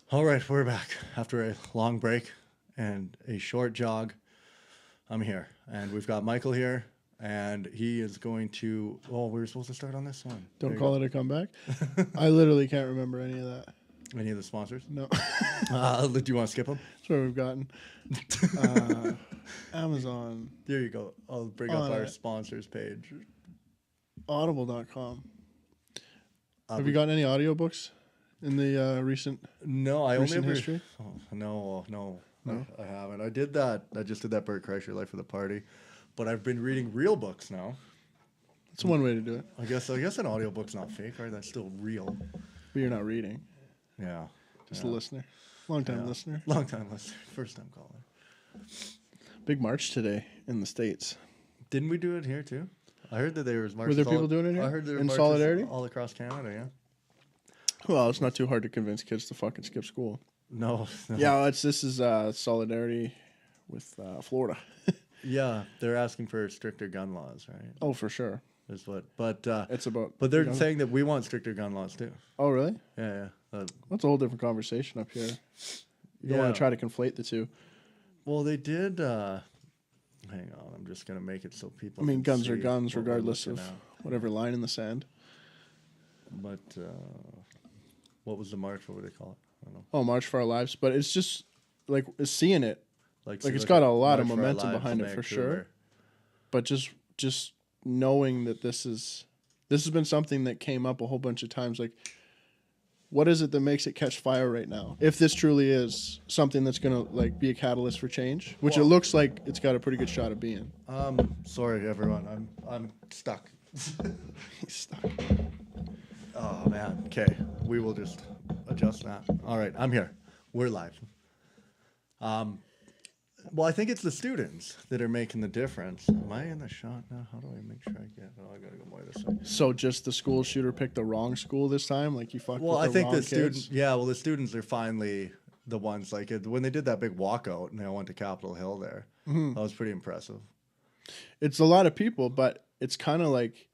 All right, we're back after a long break and a short jog. I'm here, and we've got Michael here, and he is going to. Oh, we were supposed to start on this one. Don't call it a comeback. I literally can't remember any of that. Any of the sponsors? No. Do you want to skip them? That's where we've gotten. Amazon. There you go. I'll bring up our sponsors page. Audible.com. Have you gotten any audiobooks in the recent No, I recent only ever. history? Oh, no, No? I haven't. I did that. I just did that Bert Kreischer Life of the Party, but I've been reading real books now. That's one way to do it. I guess an audiobook's not fake, right? That's still real. But you're not reading. Yeah. Just a listener. Long-time listener. Long-time listener. First-time caller. Big march today in the States. Didn't we do it here, too? I heard that there was marches. Were there people doing it here? I heard there were in marches solidarity? all across Canada, yeah. Well, it's not too hard to convince kids to fucking skip school. No. Yeah, this is solidarity with Florida. Yeah, they're asking for stricter gun laws, right? Oh, for sure. Is what. But it's about. But they're saying that we want stricter gun laws too. Oh, really? Yeah. That's a whole different conversation up here. You don't want to try to conflate the two. Well, they did. Hang on, I'm just gonna make it so people. I mean, can guns see are guns, what we're regardless of looking at. whatever line in the sand. But what was the march? What would they call it? I don't know. Oh, March for Our Lives. But it's just like seeing it. Like it's got a lot of momentum behind it for sure. But just knowing that this has been something that came up a whole bunch of times. Like, what is it that makes it catch fire right now? If this truly is something that's gonna like be a catalyst for change, which it looks like it's got a pretty good shot of being. Sorry everyone, I'm stuck. He's stuck. Oh man. Okay, we will just adjust that. All right, I'm here. We're live. Well, I think it's the students that are making the difference. Am I in the shot now? How do I make sure I get? Oh, I gotta go more this way. So just the school shooter picked the wrong school this time? Like you fucked with the wrong kids? Well, I think the students. Yeah, well, the students are finally the ones like when they did that big walkout and they all went to Capitol Hill there. Mm-hmm. That was pretty impressive. It's a lot of people, but it's kind of like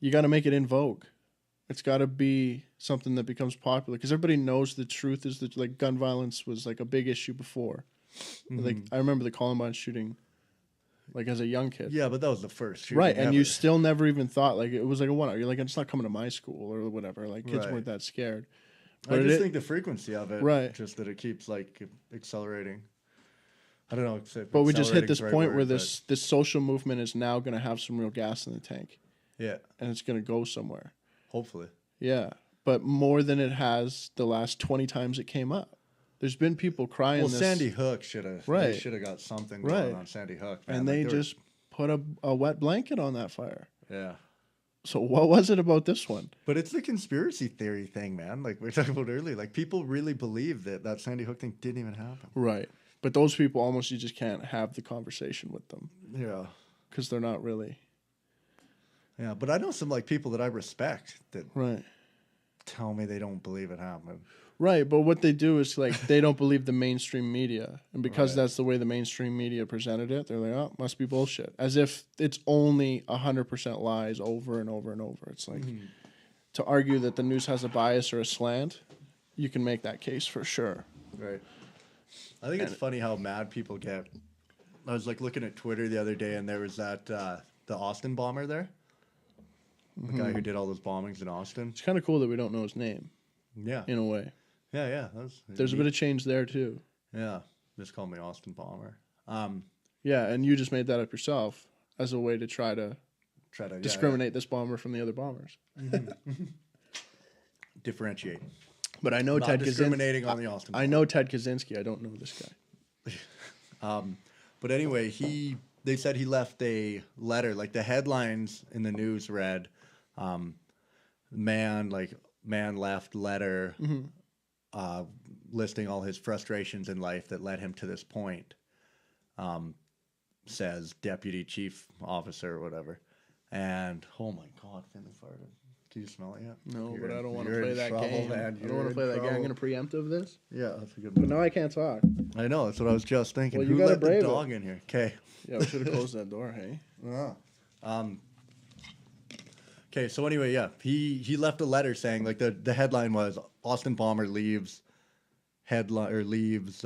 you got to make it in vogue. It's got to be something that becomes popular because everybody knows the truth is that like gun violence was like a big issue before. Mm-hmm. Like I remember the Columbine shooting, like as a young kid. Yeah, but that was the first shooting right? And ever. you still never even thought like it was like a one. You're like it's not coming to my school or whatever. Like kids weren't that scared. But I just think the frequency of it, right? Just that it keeps like accelerating. I don't know. But we just hit this point where this social movement is now going to have some real gas in the tank. Yeah, and it's going to go somewhere. Hopefully. Yeah, but more than it has the last 20 times it came up. There's been people crying. Well, Sandy Hook should have got something going on Sandy Hook, man. And they just put a wet blanket on that fire. Yeah. So what was it about this one? But it's the conspiracy theory thing, man. Like we were talking about earlier. Like people really believe that Sandy Hook thing didn't even happen. Right. But those people almost you just can't have the conversation with them. Yeah. Because they're not really. Yeah, but I know some like people that I respect that tell me they don't believe it happened. Right, but what they do is like they don't believe the mainstream media, and because that's the way the mainstream media presented it, they're like, "Oh, must be bullshit," as if it's only 100% lies over and over and over. It's like to argue that the news has a bias or a slant, you can make that case for sure. Right. I think it's funny how mad people get. I was like looking at Twitter the other day, and there was that the Austin bomber there, the guy who did all those bombings in Austin. It's kind of cool that we don't know his name. Yeah, in a way. Yeah. There's a bit of change there too. Yeah, just call me Austin Bomber. Yeah, and you just made that up yourself as a way to try to discriminate this bomber from the other bombers. Differentiate. But I know Ted discriminating on the Austin bomber. I know Ted Kaczynski. I don't know this guy. But anyway, they said he left a letter. Like the headlines in the news read, man left letter listing all his frustrations in life that led him to this point, says deputy chief officer or whatever. And oh my God, Finley farted. Can you smell it yet? No, but I don't want to play that game. I don't want to play that game. I'm going to preempt this. Yeah, that's a good one. But now I can't talk. I know. That's what I was just thinking. Well, Who let the dog in here? Okay. Yeah, we should have closed that door, hey? Okay, so anyway, yeah, he left a letter saying, like, the headline was, Austin Bomber leaves headline or leaves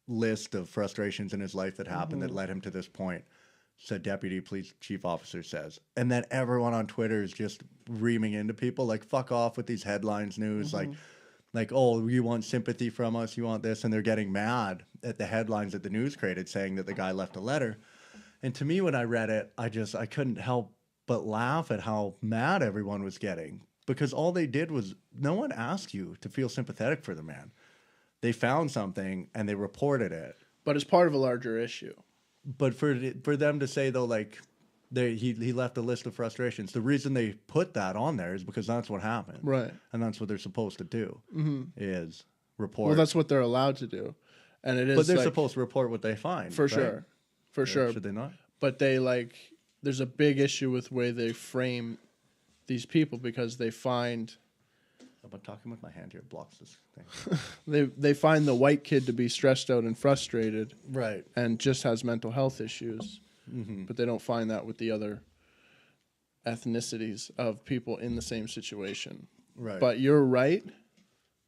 list of frustrations in his life that happened that led him to this point. Said Deputy Police Chief Officer says. And then everyone on Twitter is just reaming into people like, fuck off with these headlines news. Like, oh, you want sympathy from us, you want this. And they're getting mad at the headlines that the news created saying that the guy left a letter. And to me, when I read it, I couldn't help but laugh at how mad everyone was getting. Because all they did was, no one asked you to feel sympathetic for the man. They found something and they reported it. But it's part of a larger issue. But for them to say, though, like, he left a list of frustrations, the reason they put that on there is because that's what happened. Right. And that's what they're supposed to do, is report. Well, that's what they're allowed to do. And it is. But they're supposed to report what they find. For right? sure. For sure. Should they not? But there's a big issue with the way they frame these people because they find... I'm talking with my hand here. It blocks this thing. They find the white kid to be stressed out and frustrated. Right. And just has mental health issues. But they don't find that with the other ethnicities of people in the same situation. Right. But you're right.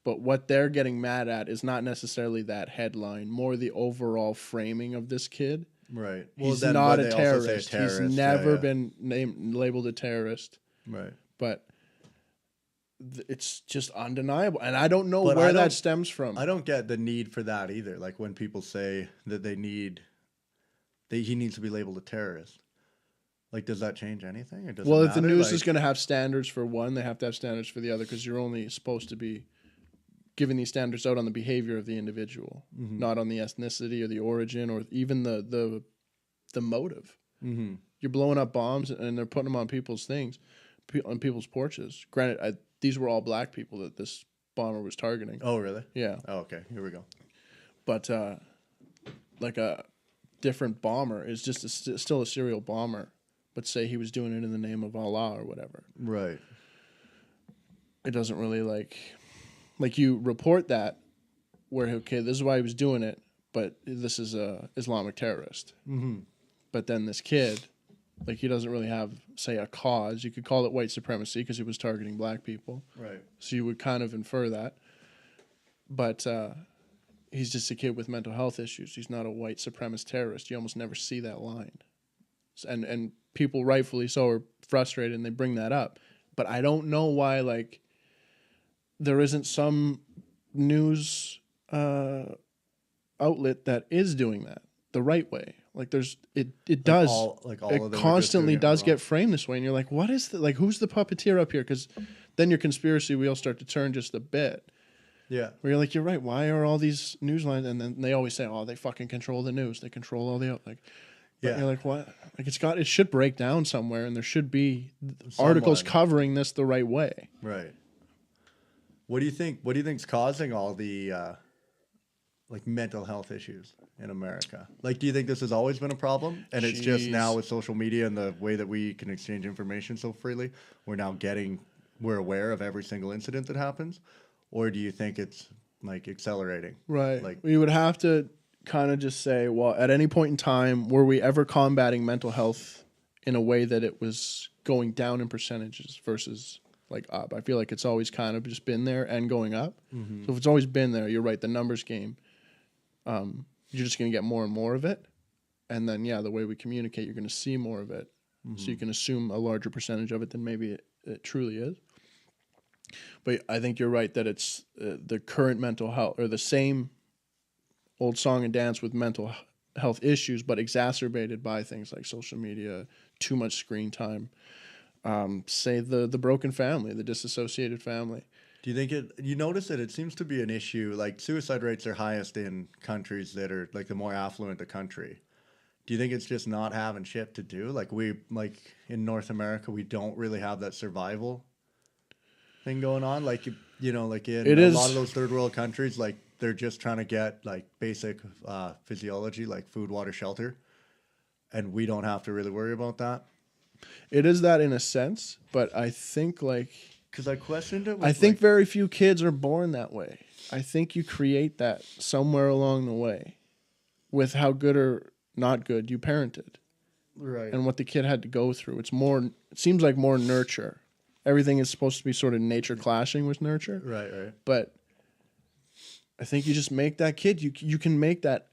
But what they're getting mad at is not necessarily that headline, more the overall framing of this kid. Right. He's not a terrorist. He's never been labeled a terrorist. Right. But it's just undeniable. And I don't know where that stems from. I don't get the need for that either. Like when people say that he needs to be labeled a terrorist. Like, does that change anything? It doesn't matter? If the news is going to have standards for one, they have to have standards for the other because you're only supposed to be giving these standards out on the behavior of the individual, not on the ethnicity or the origin or even the motive. You're blowing up bombs and they're putting them on people's things, on people's porches. Granted, these were all black people that this bomber was targeting. Oh, really? Yeah. Oh, okay. Here we go. But like a different bomber is just still a serial bomber, but say he was doing it in the name of Allah or whatever. Right. It doesn't really like you report that where, okay, this is why he was doing it, but this is a Islamic terrorist. But then this kid, like, he doesn't really have, say, a cause. You could call it white supremacy because he was targeting black people. Right. So you would kind of infer that. But he's just a kid with mental health issues. He's not a white supremacist terrorist. You almost never see that line. And people rightfully so are frustrated and they bring that up. But I don't know why, like, there isn't some news outlet that is doing that the right way. Like it does. It constantly does get framed this way, and you're like, what is who's the puppeteer up here? Because then your conspiracy wheels start to turn just a bit. Yeah. Where you're like, you're right. Why are all these news lines? And then they always say, oh, they fucking control the news. They control all the yeah. You're like, what? Like it should break down somewhere, and there should be articles covering this the right way. Right. What do you think? What do you think's causing all the mental health issues in America? Like, do you think this has always been a problem, and it's just now with social media and the way that we can exchange information so freely, we're aware of every single incident that happens, or do you think it's like accelerating? Right. Like we would have to kind of just say, well, at any point in time, were we ever combating mental health in a way that it was going down in percentages versus like up? I feel like it's always kind of just been there and going up. So if it's always been there, you're right, the numbers game, you're just going to get more and more of it. And then, the way we communicate, you're going to see more of it. So you can assume a larger percentage of it than maybe it truly is. But I think you're right that it's the current mental health, or the same old song and dance with mental health issues, but exacerbated by things like social media, too much screen time, say the broken family, the disassociated family. Do you think you notice that it seems to be an issue, like suicide rates are highest in countries that are like the more affluent the country. Do you think it's just not having shit to do? Like in North America, we don't really have that survival thing going on. Like, in a lot of those third world countries, like they're just trying to get like basic physiology, like food, water, shelter. And we don't have to really worry about that. It is that in a sense, but I think because I questioned it. I think very few kids are born that way. I think you create that somewhere along the way with how good or not good you parented. Right. And what the kid had to go through. It seems like more nurture. Everything is supposed to be sort of nature clashing with nurture. Right. But I think you just make that kid. You can make that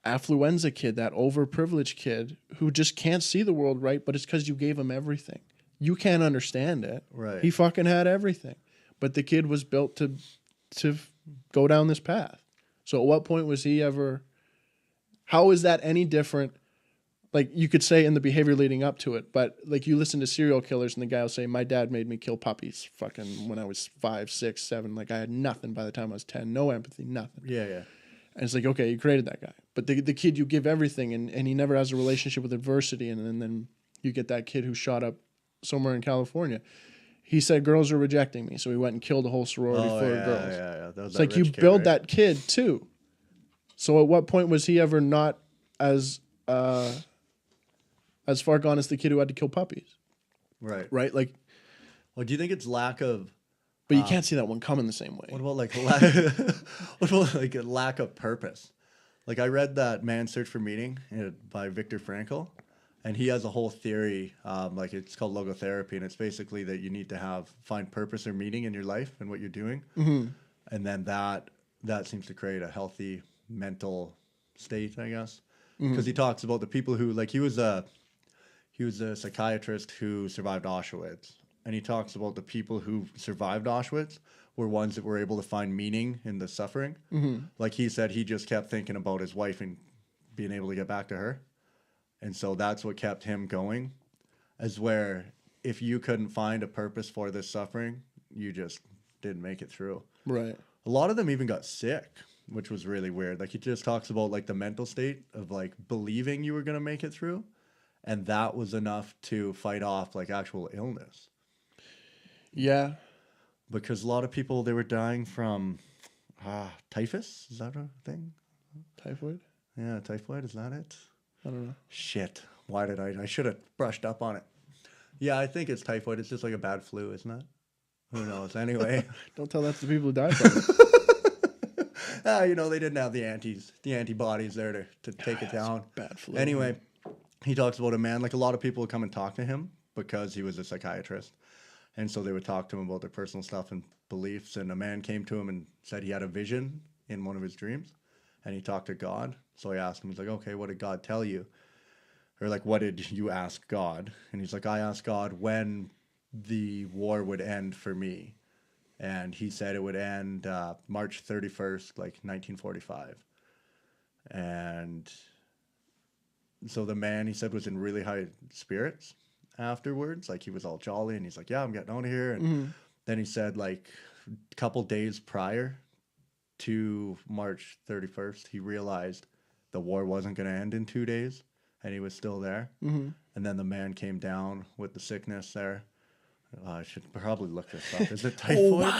affluenza kid, that overprivileged kid who just can't see the world right, but it's because you gave him everything. You can't understand it. Right. He fucking had everything. But the kid was built to go down this path. So at what point was he ever... How is that any different? Like, you could say in the behavior leading up to it, but like you listen to serial killers and the guy will say, my dad made me kill puppies fucking when I was 5, 6, 7. Like, I had nothing by the time I was 10. No empathy, nothing. Yeah, yeah. And it's like, okay, you created that guy. But the kid, you give everything, and he never has a relationship with adversity, and then you get that kid who shot up somewhere in California. He said, girls are rejecting me, so he went and killed a whole sorority full of girls. Yeah. That was it's like you build that kid, too. So at what point was he ever not as far gone as the kid who had to kill puppies? Right. Right? Like, well, do you think it's lack of... But you can't see that one coming the same way. What about like a lack of purpose? Like, I read that Man's Search for Meaning by Viktor Frankl, and he has a whole theory, like it's called logotherapy, and it's basically that you need to find purpose or meaning in your life and what you're doing, and then that seems to create a healthy mental state, I guess, because he talks about the people who, like, he was a psychiatrist who survived Auschwitz. And he talks about the people who survived Auschwitz were ones that were able to find meaning in the suffering. Like he said, he just kept thinking about his wife and being able to get back to her. And so that's what kept him going, as where if you couldn't find a purpose for this suffering, you just didn't make it through. Right. A lot of them even got sick, which was really weird. Like, he just talks about like the mental state of like believing you were going to make it through. And that was enough to fight off like actual illness. Yeah. Because a lot of people, they were dying from typhus. Is that a thing? Typhoid? Yeah, typhoid. Is that it? I don't know. Shit. Why did I should have brushed up on it. Yeah, I think it's typhoid. It's just like a bad flu, isn't it? Who knows? Anyway. Don't tell that to the people who died from it. You know, they didn't have the antibodies there to take it down. Bad flu. Anyway, he talks about a man, like a lot of people would come and talk to him because he was a psychiatrist. And so they would talk to him about their personal stuff and beliefs. And a man came to him and said he had a vision in one of his dreams. And he talked to God. So I asked him, he's like, okay, what did God tell you? Or like, what did you ask God? And he's like, I asked God when the war would end for me. And he said it would end March 31st, like 1945. And so the man, he said, was in really high spirits afterwards. Like, he was all jolly, and he's like, yeah, I'm getting out of here. And then he said, like, a couple days prior to March 31st, he realized the war wasn't going to end in 2 days, and he was still there. And then the man came down with the sickness there. I should probably look this up. Is it typhoid?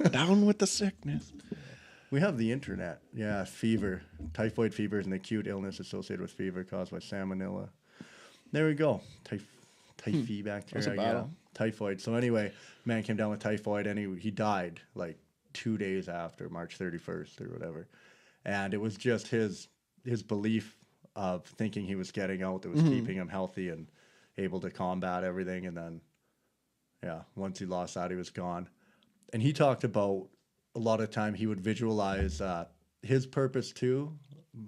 Down with the sickness. We have the internet. Yeah, fever. Typhoid fever is an acute illness associated with fever caused by salmonella. There we go. Typhi bacteria. Yeah. Typhoid. So anyway, man came down with typhoid, and he died like 2 days after March 31st or whatever. And it was just his belief of thinking he was getting out that was keeping him healthy and able to combat everything. And then, yeah, once he lost that, he was gone. And he talked about a lot of time he would visualize his purpose too.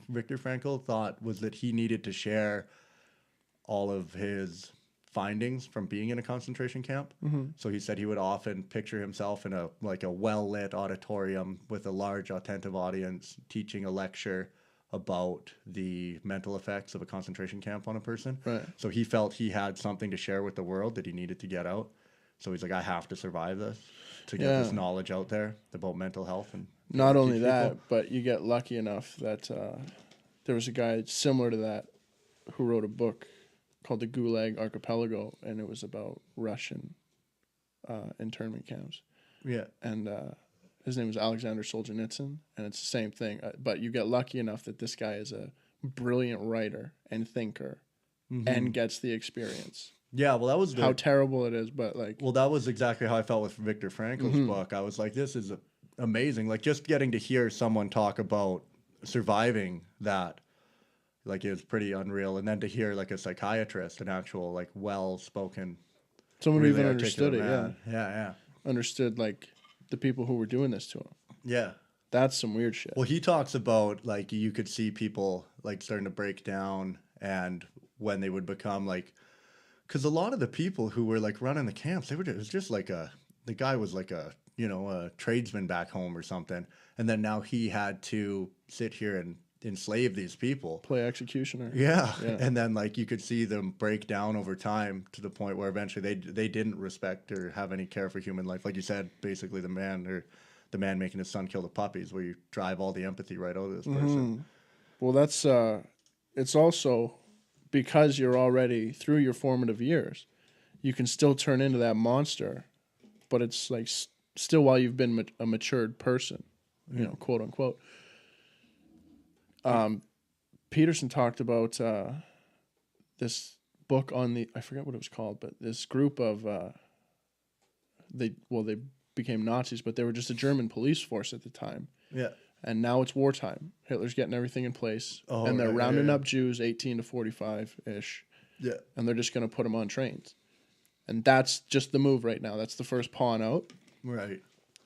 Viktor Frankl thought was that he needed to share all of his findings from being in a concentration camp. So he said he would often picture himself in a well-lit auditorium with a large attentive audience teaching a lecture about the mental effects of a concentration camp on a person. Right. So he felt he had something to share with the world that he needed to get out. So he's like, I have to survive this to get this knowledge out there about mental health. And not only that, but you get lucky enough that there was a guy similar to that who wrote a book called The Gulag Archipelago, and it was about Russian internment camps. Yeah. And his name was Alexander Solzhenitsyn, and it's the same thing. But you get lucky enough that this guy is a brilliant writer and thinker and gets the experience. Yeah, well, that was how terrible it is, but like... Well, that was exactly how I felt with Viktor Frankl's book. I was like, this is amazing. Like, just getting to hear someone talk about surviving that, like, it was pretty unreal. And then to hear, like, a psychiatrist, an actual, like, well-spoken... Someone really even understood it, man. Yeah. Understood, like, the people who were doing this to him. Yeah. That's some weird shit. Well, he talks about, like, you could see people, like, starting to break down, and when they would become, like, because a lot of the people who were, like, running the camps, it was just like the guy was like a, a tradesman back home or something. And then now he had to sit here and enslave these people. Play executioner. Yeah. And then, like, you could see them break down over time to the point where eventually they didn't respect or have any care for human life. Like you said, basically the man making his son kill the puppies, where you drive all the empathy right out of this person. Well, that's it's also because you're already through your formative years, you can still turn into that monster, but it's like still while you've been a matured person, quote unquote. Peterson talked about this book on I forget what it was called, but this group of they became Nazis, but they were just a German police force at the time. Yeah. And now it's wartime. Hitler's getting everything in place. And they're rounding up Jews 18 to 45-ish. Yeah. And they're just going to put them on trains. And that's just the move right now. That's the first pawn out. Right.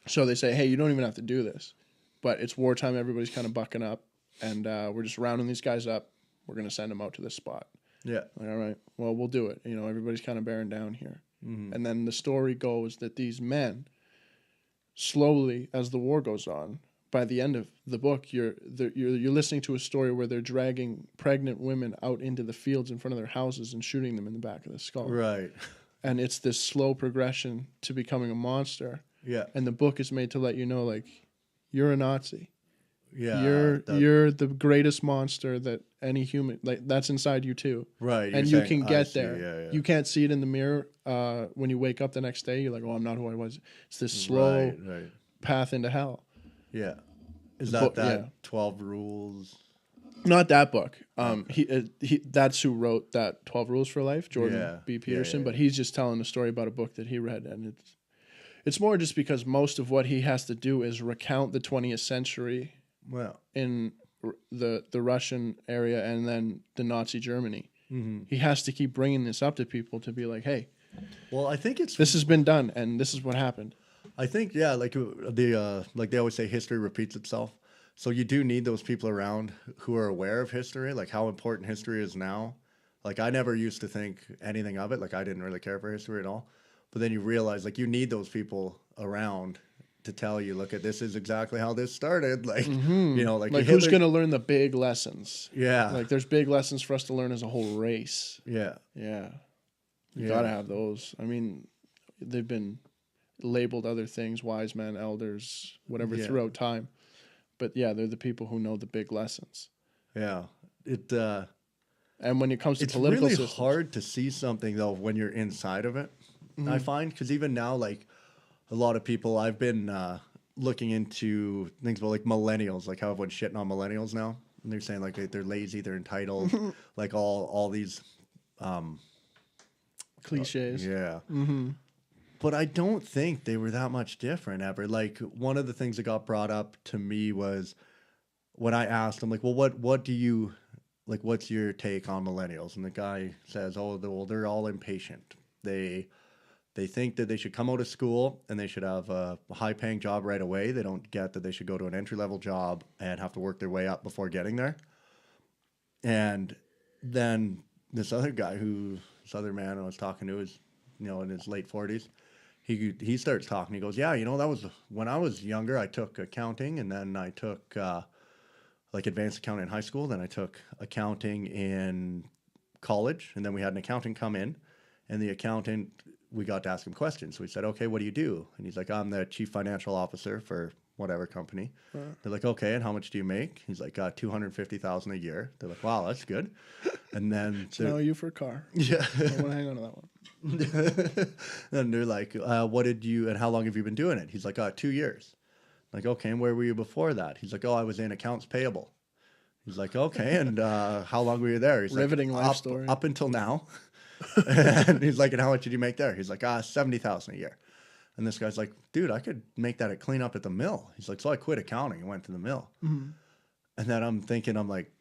So they say, hey, you don't even have to do this. But it's wartime. Everybody's kind of bucking up. And we're just rounding these guys up. We're going to send them out to this spot. Yeah. Like, all right, well, we'll do it. Everybody's kind of bearing down here. Mm-hmm. And then the story goes that these men, slowly, as the war goes on, by the end of the book, you're listening to a story where they're dragging pregnant women out into the fields in front of their houses and shooting them in the back of the skull. Right. And it's this slow progression to becoming a monster. Yeah. And the book is made to let you know, like, you're a Nazi. Yeah. You're the greatest monster that any human, like, that's inside you too. Right. And you can get there. Yeah. You can't see it in the mirror when you wake up the next day. You're like, oh, I'm not who I was. It's this slow path into hell. Yeah. Is that 12 Rules? Not that book. He that's who wrote that 12 Rules for Life, Jordan B. Peterson. Yeah. But he's just telling a story about a book that he read, and it's more just because most of what he has to do is recount the 20th century in the Russian area and then the Nazi Germany. Mm-hmm. He has to keep bringing this up to people to be like, hey, well, I think this has been done, and this is what happened. I think, like they always say, history repeats itself. So you do need those people around who are aware of history, like how important history is now. Like, I never used to think anything of it. Like, I didn't really care for history at all. But then you realize, like, you need those people around to tell you, look, this is exactly how this started. Like, like who's going to learn the big lessons? Yeah. Like, there's big lessons for us to learn as a whole race. Yeah. Yeah. You got to have those. I mean, they've been labeled other things, wise men, elders, whatever, throughout time. But yeah, they're the people who know the big lessons. Yeah. And when it comes to political systems, it's really hard to see something, though, when you're inside of it. Mm-hmm. I find, because even now, like, a lot of people, I've been looking into things about, like, millennials, like how everyone's shitting on millennials now. And they're saying, like, they're lazy, they're entitled, like all these cliches. Yeah. Mm-hmm. But I don't think they were that much different ever. Like, one of the things that got brought up to me was when I asked them, like, well, what do you, like, what's your take on millennials? And the guy says, they're all impatient. They think that they should come out of school and they should have a high-paying job right away. They don't get that they should go to an entry-level job and have to work their way up before getting there. And then this other man I was talking to is, in his late 40s. He starts talking. He goes, yeah, that was when I was younger. I took accounting, and then I took like advanced accounting in high school. Then I took accounting in college, and then we had an accountant come in, and the accountant, we got to ask him questions. So we said, okay, what do you do? And he's like, I'm the chief financial officer for whatever company. They're like, okay, and how much do you make? He's like, $250,000 a year. They're like, wow, that's good. And then know you for a car. Yeah, I want to hang on to that one. And they're like, what did you, and how long have you been doing it? He's like, 2 years. Like, okay, and where were you before that? He's like, I was in accounts payable. He's like, okay, and how long were you there? He's riveting like, life story. Up until now. And he's like, and how much did you make there? He's like, $70,000 a year. And this guy's like, dude, I could make that at clean up at the mill. He's like, so I quit accounting and went to the mill. Mm-hmm. And then I'm like,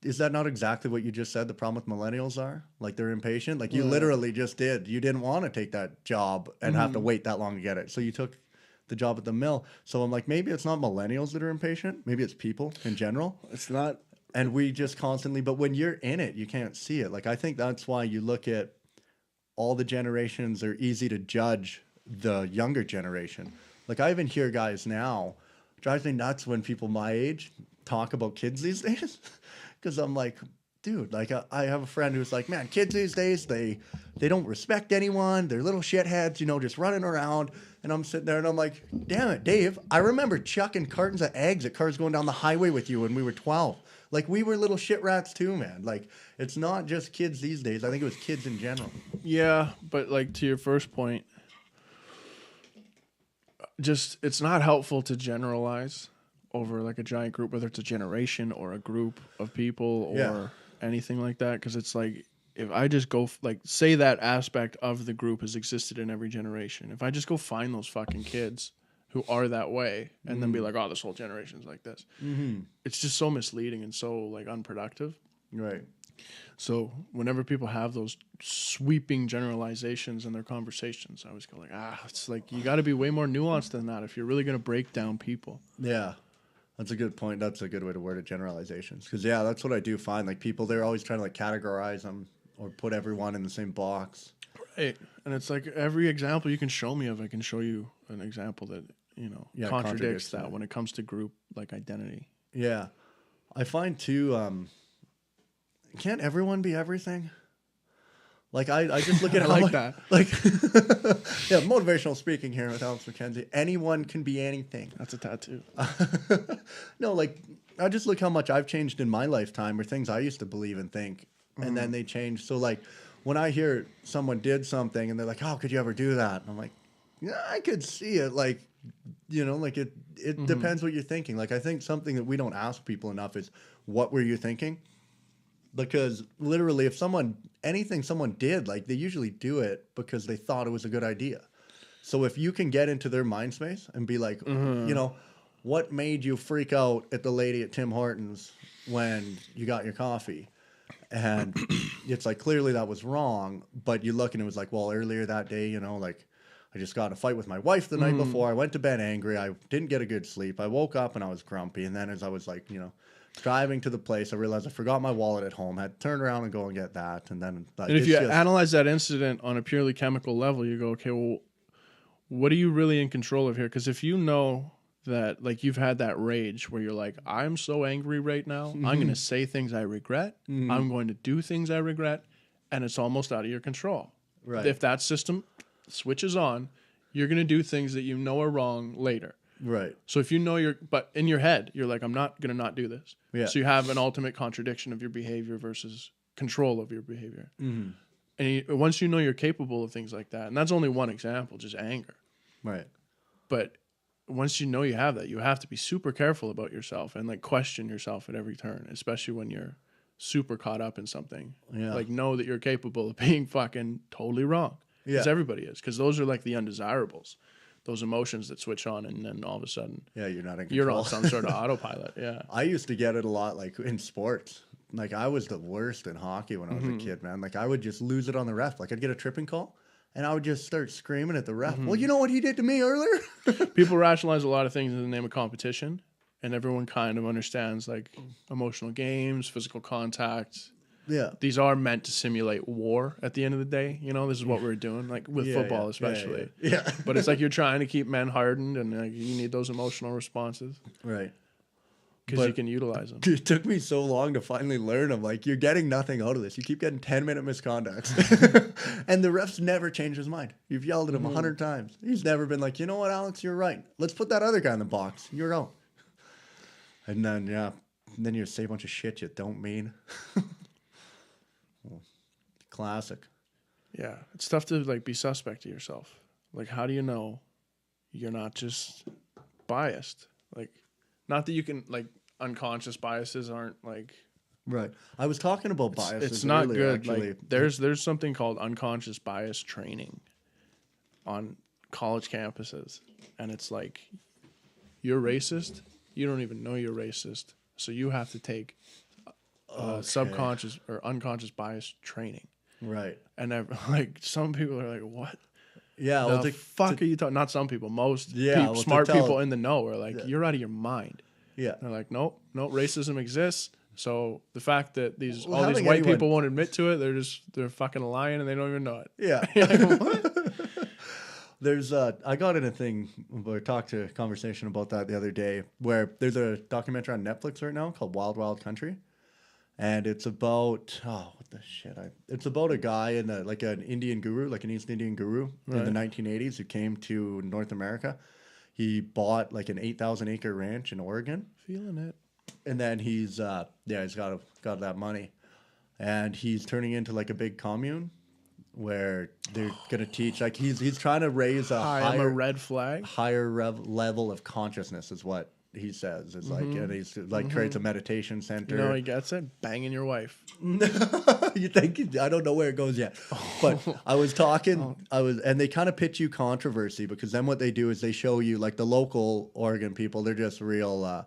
is that not exactly what you just said the problem with millennials are? Like, they're impatient? Like, you literally just did. You didn't want to take that job and have to wait that long to get it. So you took the job at the mill. So I'm like, maybe it's not millennials that are impatient. Maybe it's people in general. It's not. And we just constantly, but when you're in it, you can't see it. Like, I think that's why you look at all the generations are easy to judge the younger generation. Like, I even hear guys now, drives me nuts when people my age talk about kids these days. Because I'm like, dude, like I have a friend who's like, man, kids these days, they don't respect anyone. They're little shitheads, you know, just running around. And I'm sitting there and I'm like, damn it, Dave, I remember chucking cartons of eggs at cars going down the highway with you when we were 12. Like, we were little shit rats too, man. Like, it's not just kids these days. I think it was kids in general. Yeah, but like to your first point, just it's not helpful to generalize over like a giant group, whether it's a generation or a group of people or anything like that. Because it's like, if I just go, like, say that aspect of the group has existed in every generation. If I just go find those fucking kids who are that way and then be like, oh, this whole generation's like this. It's just so misleading and so like unproductive. Right. So whenever people have those sweeping generalizations in their conversations, I always go like, it's like, you got to be way more nuanced than that if you're really going to break down people. Yeah. That's a good point. That's a good way to word it, generalizations. Because, yeah, that's what I do find. Like, people, they're always trying to, like, categorize them or put everyone in the same box. Right. And it's like every example you can show me of, I can show you an example that, you know, contradicts that when it comes to group, like, identity. Yeah. I find, too, can't everyone be everything? Like, I just look at how like that. Like, yeah, motivational speaking here with Alex Mackenzie. Anyone can be anything. That's a tattoo. No, like, I just look how much I've changed in my lifetime, or things I used to believe and think, and then they changed. So, like, when I hear someone did something and they're like, "How could you ever do that?" And I'm like, "Yeah, I could see it." Like, you know, like it depends what you're thinking. Like, I think something that we don't ask people enough is, what were you thinking? Because literally, if anything someone did, like, they usually do it because they thought it was a good idea. So if you can get into their mind space and be like, you know, what made you freak out at the lady at Tim Hortons when you got your coffee? And it's like, clearly that was wrong, but you look and it was like, well, earlier that day, you know, like, I just got in a fight with my wife the night before. I went to bed angry. I didn't get a good sleep. I woke up and I was grumpy. And then as I was like, you know, driving to the place, I realized I forgot my wallet at home. I had to turn around and go and get that. And then, like, and if you analyze that incident on a purely chemical level, you go, okay, well, what are you really in control of here? Because if you know that, like, you've had that rage where you're like, I'm so angry right now, I'm going to say things I regret. I'm going to do things I regret. And it's almost out of your control. Right. If that system switches on, you're going to do things that you know are wrong later. Right. So if you know but in your head, you're like, I'm not going to not do this. Yeah. So you have an ultimate contradiction of your behavior versus control of your behavior. And once you know you're capable of things like that, and that's only one example, just anger. Right. But once you know you have that, you have to be super careful about yourself and, like, question yourself at every turn, especially when you're super caught up in something. Yeah. Like, know that you're capable of being fucking totally wrong. Because everybody is. Because those are, like, the undesirables. Those emotions that switch on, and then all of a sudden, you're not in control. You're on some sort of autopilot. Yeah. I used to get it a lot, like, in sports. Like, I was the worst in hockey when I was a kid, man. Like, I would just lose it on the ref. Like, I'd get a tripping call, and I would just start screaming at the ref. Well, you know what he did to me earlier? People rationalize a lot of things in the name of competition, and everyone kind of understands, like, emotional games, physical contact. Yeah. These are meant to simulate war at the end of the day. You know, this is what we're doing, like, with football especially. Yeah. But it's like you're trying to keep men hardened, and, like, you need those emotional responses. Right. Because you can utilize them. It took me so long to finally learn them. Like, you're getting nothing out of this. You keep getting 10-minute misconducts. And the ref's never changed his mind. You've yelled at him 100 times. He's never been like, you know what, Alex, you're right. Let's put that other guy in the box. You're out. And then, then you say a bunch of shit you don't mean. Classic. Yeah. It's tough to, like, be suspect to yourself. Like, how do you know you're not just biased? Like, not that you can, like, unconscious biases aren't, like... Right. I was talking about biases. It's not earlier, good. actually. Like, there's something called unconscious bias training on college campuses. And it's like, you're racist. You don't even know you're racist. So you have to take subconscious or unconscious bias training. Right. And like, some people are like, what? Yeah. The fuck are you talking? Not some people. Most well, smart people in the know are like, you're out of your mind. Yeah. They're like, nope, racism exists. So the fact that all these white people won't admit to it, they're fucking lying and they don't even know it. Yeah. Like, what? There's I got in a conversation about that the other day, where there's a documentary on Netflix right now called Wild Wild Country. And it's about it's about a guy in an Indian guru, like an East Indian guru in the 1980s who came to North America. He bought like an 8,000 acre ranch in Oregon. Feeling it. And then he's got that money, and he's turning into like a big commune where they're gonna teach, like he's trying to raise a red flag, higher level of consciousness is what he says. It's like, and he's like creates a meditation center. You know, he gets it, banging your wife. You think? I don't know where it goes yet, but I was talking. And they kind of pitch you controversy, because then what they do is they show you like the local Oregon people. They're just real,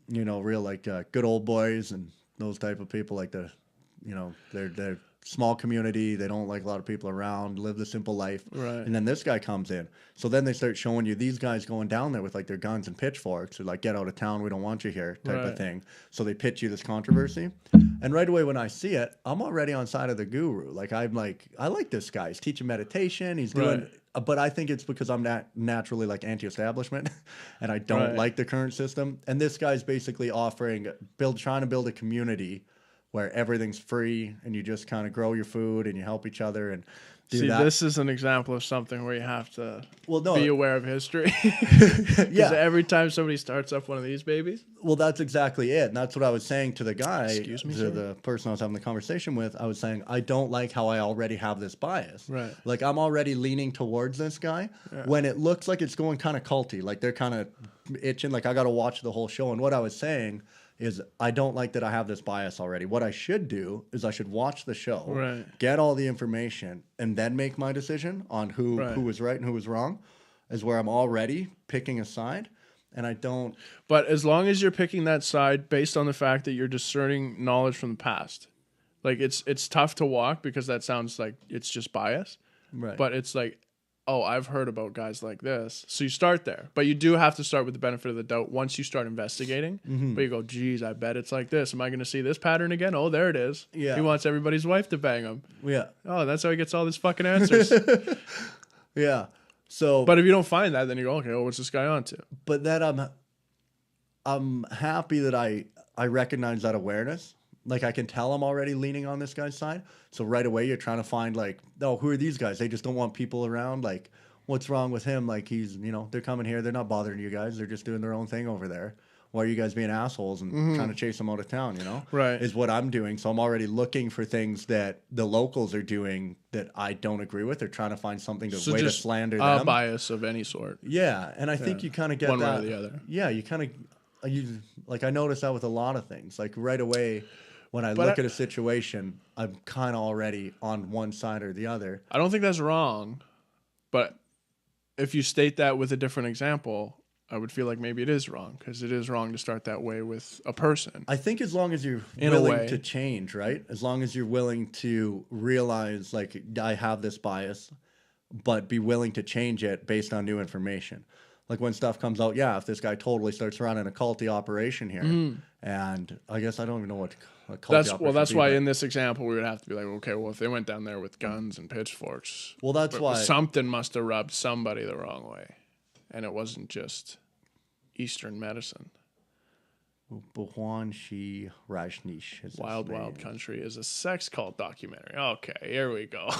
real like good old boys and those type of people. Like they're small community. They don't like a lot of people around, live the simple life. Right. And then this guy comes in. So then they start showing you these guys going down there with like their guns and pitchforks, or like, get out of town, we don't want you here type of thing. So they pitch you this controversy. And right away when I see it, I'm already on side of the guru. Like, I'm like, I like this guy. He's teaching meditation. He's doing, but I think it's because I'm naturally like anti-establishment and I don't like the current system. And this guy's basically trying to build a community where everything's free and you just kind of grow your food and you help each other and do that. This is an example of something where you have to be aware of history. Yeah. Every time somebody starts up one of these babies. Well, that's exactly it. And that's what I was saying to the guy, the person I was having the conversation with. I was saying, I don't like how I already have this bias. Right. Like, I'm already leaning towards this guy when it looks like it's going kind of culty. Like, they're kind of itching. Like, I got to watch the whole show. And what I was saying is, I don't like that I have this bias already. What I should do is I should watch the show, get all the information, and then make my decision on who was right and who was wrong, is where I'm already picking a side. And I don't... But as long as you're picking that side based on the fact that you're discerning knowledge from the past. Like, it's tough to walk because that sounds like it's just bias. Right. But it's like, oh, I've heard about guys like this. So you start there. But you do have to start with the benefit of the doubt once you start investigating. Mm-hmm. But you go, geez, I bet it's like this. Am I going to see this pattern again? Oh, there it is. Yeah. He wants everybody's wife to bang him. Yeah. Oh, that's how he gets all these fucking answers. Yeah. So, but if you don't find that, then you go, okay, well, what's this guy on to? But then I'm happy that I recognize that awareness. Like, I can tell I'm already leaning on this guy's side. So right away you're trying to find, like, oh, who are these guys? They just don't want people around. Like, what's wrong with him? Like, he's, they're coming here. They're not bothering you guys. They're just doing their own thing over there. Why are you guys being assholes and trying to chase them out of town, Right. Is what I'm doing. So I'm already looking for things that the locals are doing that I don't agree with. They're trying to find something to to slander them. A bias of any sort. Yeah. And I think you kind of get one that. way or the other. Yeah. You kind of, like, I notice that with a lot of things. Like, right away, when I look at a situation, I'm kind of already on one side or the other. I don't think that's wrong, but if you state that with a different example, I would feel like maybe it is wrong, because it is wrong to start that way with a person. I think as long as you're willing to change, right? As long as you're willing to realize, like, I have this bias, but be willing to change it based on new information. Like, when stuff comes out, if this guy totally starts running a culty operation here, and I guess I don't even know what a culty operation that's why in this example we would have to be like, okay, well, if they went down there with guns and pitchforks, well, that's why something must have rubbed somebody the wrong way, and it wasn't just Eastern medicine. Bhuan Shi Rajneesh is Wild Wild Country is a sex cult documentary. Okay, here we go.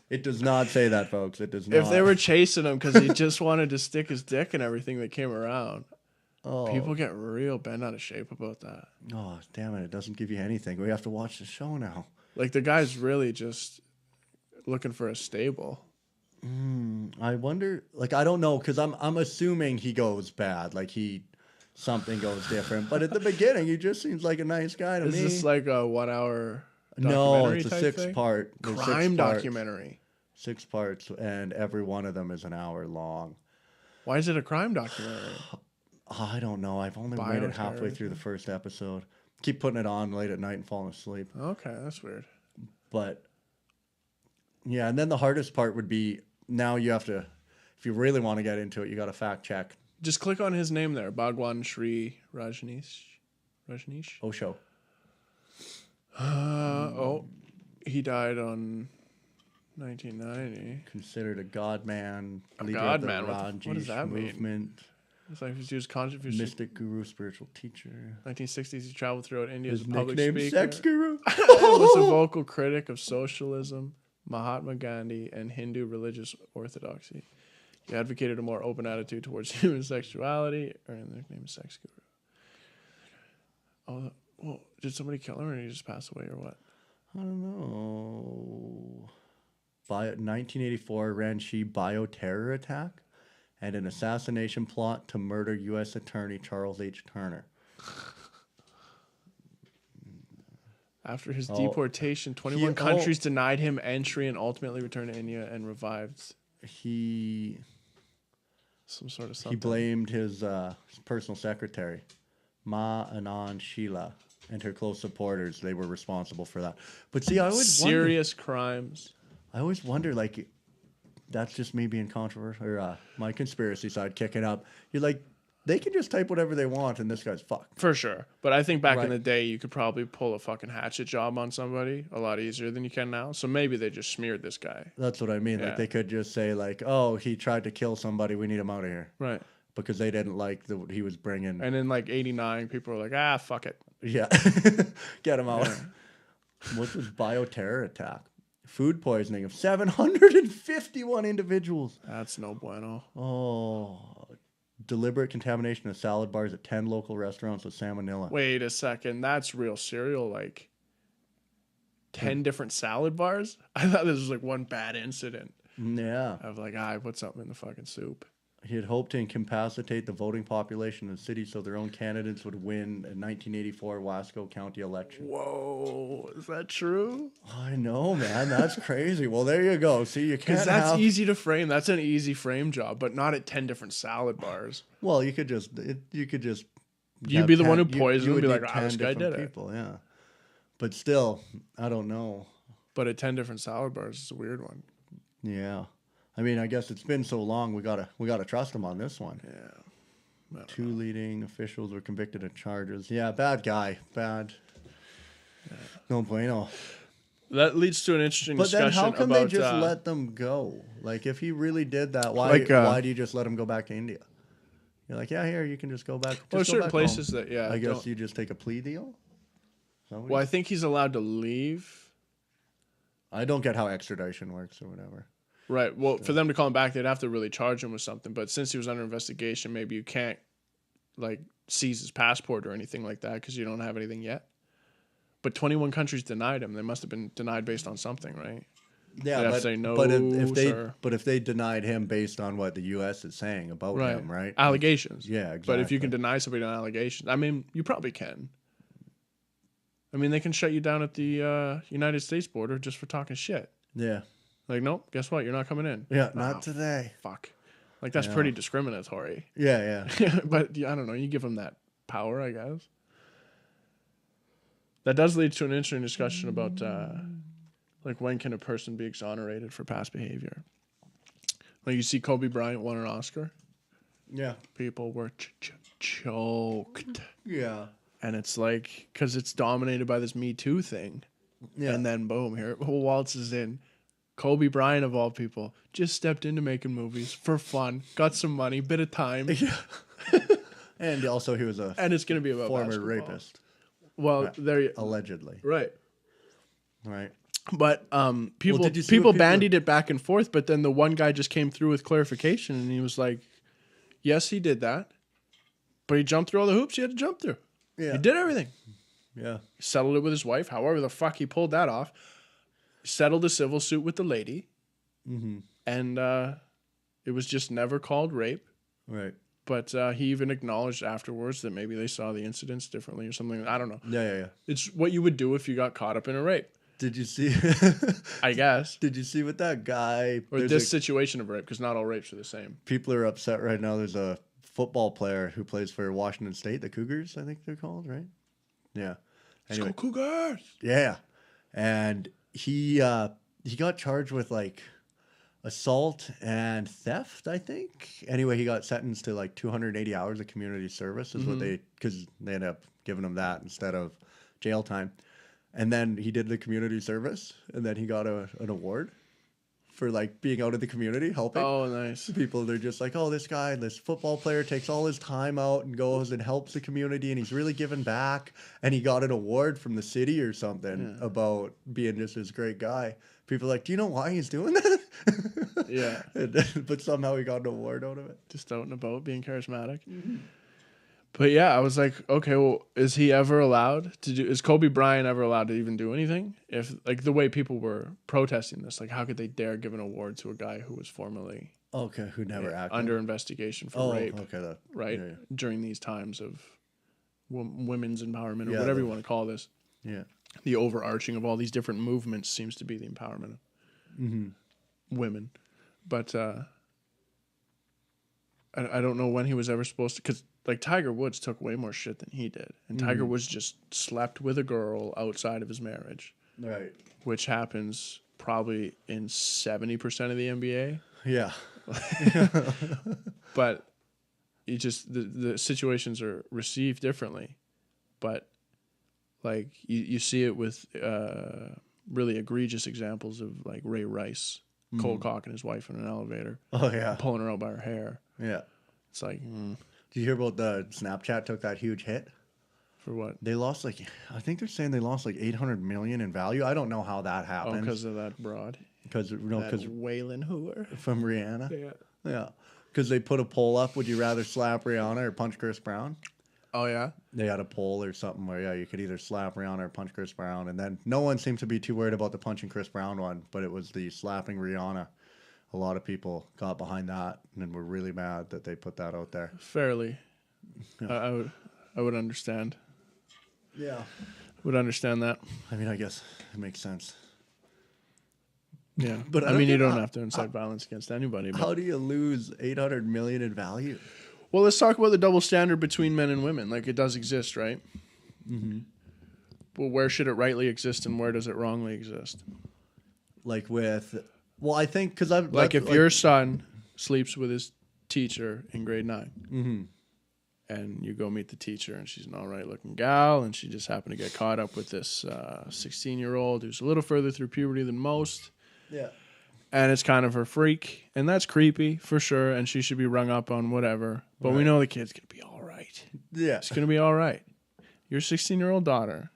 It does not say that, folks. It does not. If they were chasing him because he just wanted to stick his dick in everything that came around, people get real bent out of shape about that. Oh, damn it. It doesn't give you anything. We have to watch the show now. Like, the guy's really just looking for a stable. I wonder, like, I don't know, because I'm assuming he goes bad. Like, something goes different. But at the beginning, he just seems like a nice guy to me. Is this like a 1 hour No, it's a 6-part crime documentary. 6 parts, and every one of them is an hour long. Why is it a crime documentary? I don't know. I've only made it halfway through the first episode. Keep putting it on late at night and falling asleep. Okay, that's weird. But Yeah, and then the hardest part would be now you have to, if you really want to get into it, you got to fact check. Just click on his name there, Bhagwan Sri Rajneesh. Osho. He died on 1990. Considered a god man. A Leader god of the man? What does that movement. mean? It's like he was conscious. Mystic guru, spiritual teacher. 1960s, he traveled throughout India His as a public nickname, speaker. Sex Guru. Was a vocal critic of socialism, Mahatma Gandhi, and Hindu religious orthodoxy. He advocated a more open attitude towards human sexuality, earning the nickname Sex Guru. Well, did somebody kill him or did he just pass away or what? I don't know. 1984 Ranchi bioterror attack and an assassination plot to murder U.S. Attorney Charles H. Turner. After his deportation, 21 countries denied him entry and ultimately returned to India and revived. Some sort of something. He blamed his personal secretary, Ma Anand Sheila, and her close supporters. They were responsible for that. But see, I always serious crimes. I always wonder, like, that's just me being controversial, or my conspiracy side kicking up. You're like, they can just type whatever they want, and this guy's fucked. For sure. But I think back in the day, you could probably pull a fucking hatchet job on somebody a lot easier than you can now. So maybe they just smeared this guy. That's what I mean. Yeah. Like, they could just say, like, oh, he tried to kill somebody. We need him out of here. Right. Because they didn't like what he was bringing. And in, like, 89, people were like, fuck it. Yeah. Get him out. Yeah. What was bioterror attack? Food poisoning of 751 individuals. That's no bueno. Oh, deliberate contamination of salad bars at 10 local restaurants with salmonella. Wait a second. That's real cereal. Like 10 different salad bars? I thought this was like one bad incident. Yeah. Of like, I put something in the fucking soup. He had hoped to incapacitate the voting population of the city so their own candidates would win a 1984 Wasco County election. Whoa, is that true? I know, man. That's crazy. Well, there you go. See, you can't. Because that's easy to frame. That's an easy frame job, but not at 10 different salad bars. Well, you could just. You'd be the one who poisoned and be like, this guy did people, it. Yeah. But still, I don't know. But at 10 different salad bars, it's a weird one. Yeah. I mean, I guess it's been so long. We gotta trust him on this one. Yeah. Two leading officials were convicted of charges. Yeah, bad guy. Bad. Yeah. No bueno. That leads to an interesting discussion. But then, how come they just let them go? Like, if he really did that, why do you just let him go back to India? You're like, yeah, here you can just go back. Well, there's certain places home. I guess you just take a plea deal. Well, I think he's allowed to leave. I don't get how extradition works or whatever. Right. Well, for them to call him back, they'd have to really charge him with something. But since he was under investigation, maybe you can't, like, seize his passport or anything like that because you don't have anything yet. But 21 countries denied him. They must have been denied based on something, right? Yeah, but say no, if they denied him based on what the U.S. is saying about him, right? Allegations. Yeah, exactly. But if you can deny somebody on allegations, I mean, you probably can. I mean, they can shut you down at the United States border just for talking shit. Yeah. Like, nope, guess what? You're not coming in. Yeah, not today. Fuck. Like, that's pretty discriminatory. Yeah. But, I don't know. You give them that power, I guess. That does lead to an interesting discussion about, like, when can a person be exonerated for past behavior? Like, you see Kobe Bryant won an Oscar. Yeah. People were choked. Yeah. And it's like, because it's dominated by this Me Too thing. Yeah. And then, boom, here it waltzes in. Kobe Bryant, of all people, just stepped into making movies for fun, got some money, bit of time. Yeah. And also he was it's going to be about former basketball. Rapist. Well, allegedly. Right. But people bandied it back and forth, but then the one guy just came through with clarification and he was like, yes, he did that, but he jumped through all the hoops he had to jump through. Yeah. He did everything. Yeah. He settled it with his wife, however the fuck he pulled that off. Settled a civil suit with the lady, and it was just never called rape. Right. But he even acknowledged afterwards that maybe they saw the incidents differently or something. I don't know. Yeah. It's what you would do if you got caught up in a rape. Did you see? I guess. Did you see what that guy... Or this situation of rape, because not all rapes are the same. People are upset right now. There's a football player who plays for Washington State, the Cougars, I think they're called, right? Yeah. Anyway. Let's go Cougars! Yeah. And... He he got charged with like assault and theft, I think. Anyway, he got sentenced to like 280 hours of community service is what because they ended up giving him that instead of jail time. And then he did the community service, and then he got an award for like being out in the community helping. Oh, nice. People, they're just like, oh, this guy, this football player takes all his time out and goes and helps the community, and he's really giving back. And he got an award from the city or something about being just this great guy. People are like, do you know why he's doing that? Yeah. But somehow he got an award out of it. Just out and about, being charismatic. But yeah, I was like, okay, well, is he ever allowed to do? Is Kobe Bryant ever allowed to even do anything? If like the way people were protesting this, like how could they dare give an award to a guy who was formerly who never acted under investigation for rape? Okay, right during these times of women's empowerment or whatever you want to call this. Yeah, the overarching of all these different movements seems to be the empowerment of women, but I don't know when he was ever supposed to, because like Tiger Woods took way more shit than he did, and Tiger Woods just slept with a girl outside of his marriage, right? Which happens probably in 70% of the NBA. Yeah, but you just the situations are received differently, but like you see it with really egregious examples of like Ray Rice cold cocking his wife in an elevator. Oh yeah, pulling her out by her hair. Yeah, it's like. Did you hear about the Snapchat took that huge hit? For what? They lost like, I think they're saying they lost like 800 million in value. I don't know how that happened. Oh, because of that broad. Because Waylon Hoover from Rihanna. Yeah. Because they put a poll up. Would you rather slap Rihanna or punch Chris Brown? Oh yeah. They had a poll or something where you could either slap Rihanna or punch Chris Brown, and then no one seemed to be too worried about the punching Chris Brown one, but it was the slapping Rihanna. A lot of people got behind that and were really mad that they put that out there. Fairly. Yeah. I would understand. Yeah. Would understand that. I mean, I guess it makes sense. Yeah. But I mean, you don't have to incite violence against anybody. But. How do you lose 800 million in value? Well, let's talk about the double standard between men and women. Like, it does exist, right? Mm-hmm. Well, where should it rightly exist and where does it wrongly exist? Like with... Well, I think because I've... Like if your son sleeps with his teacher in grade 9 and you go meet the teacher and she's an all right looking gal and she just happened to get caught up with this 16-year-old who's a little further through puberty than most. Yeah. And it's kind of her freak. And that's creepy for sure. And she should be rung up on whatever. But we know the kid's going to be all right. Yeah. It's going to be all right. Your 16-year-old daughter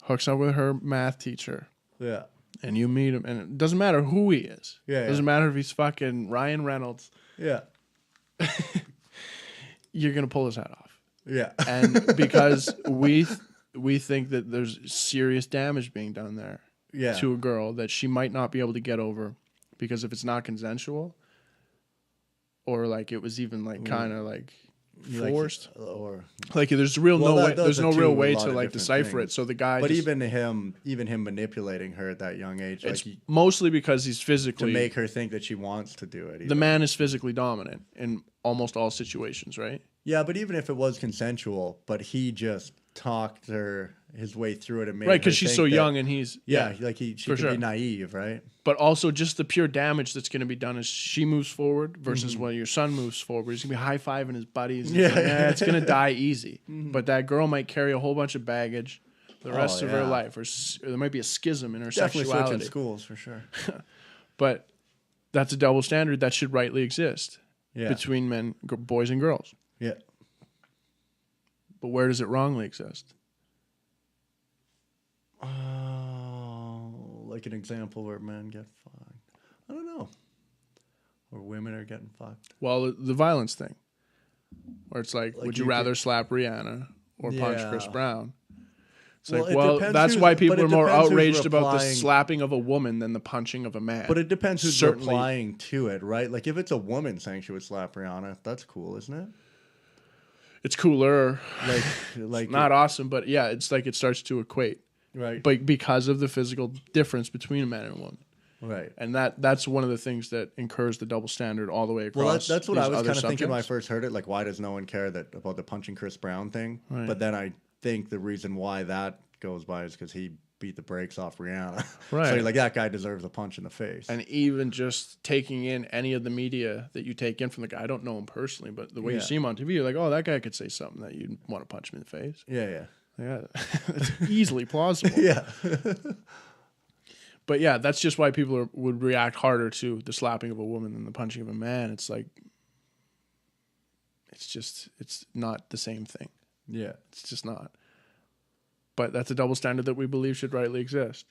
hooks up with her math teacher. Yeah. And you meet him, and it doesn't matter who he is. Yeah, it doesn't matter if he's fucking Ryan Reynolds. Yeah. You're going to pull his head off. Yeah. And because we think that there's serious damage being done there to a girl that she might not be able to get over because if it's not consensual or like it was even like kind of like forced or like there's no real way to like decipher it. So the guy, but even him manipulating her at that young age, it's like mostly because he's physically to make her think that she wants to do it. Even. The man is physically dominant in almost all situations, right? Yeah, but even if it was consensual, but he just talked her his way through it and made right because she's so young and he's like she could be naive, right? But also just the pure damage that's going to be done as she moves forward versus when your son moves forward. He's going to be high-fiving his buddies. It's going to die easy. But that girl might carry a whole bunch of baggage the rest of her life. Or there might be a schism in her definitely sexuality. Switching schools, for sure. But that's a double standard that should rightly exist between men, boys and girls. Yeah. But where does it wrongly exist? Like an example where men get fucked. I don't know. Or women are getting fucked. Well, the violence thing. Where it's like would you rather slap Rihanna or punch Chris Brown? It's that's why people are more outraged about the slapping of a woman than the punching of a man. But it depends who's replying to it, right? Like if it's a woman saying she would slap Rihanna, that's cool, isn't it? It's cooler. Like it's not awesome, but yeah, it's like it starts to equate. Right. But because of the physical difference between a man and a woman. Right. And that's one of the things that incurs the double standard all the way across. Well, that's what I was kind of thinking when I first heard it. Like, why does no one care about the punching Chris Brown thing? Right. But then I think the reason why that goes by is because he beat the brakes off Rihanna. Right. So you're like, that guy deserves a punch in the face. And even just taking in any of the media that you take in from the guy, I don't know him personally, but the way you see him on TV, you're like, oh, that guy could say something that you'd want to punch him in the face. Yeah. It's easily plausible. Yeah. But yeah, that's just why people would react harder to the slapping of a woman than the punching of a man. It's like, it's not the same thing. Yeah. It's just not. But that's a double standard that we believe should rightly exist.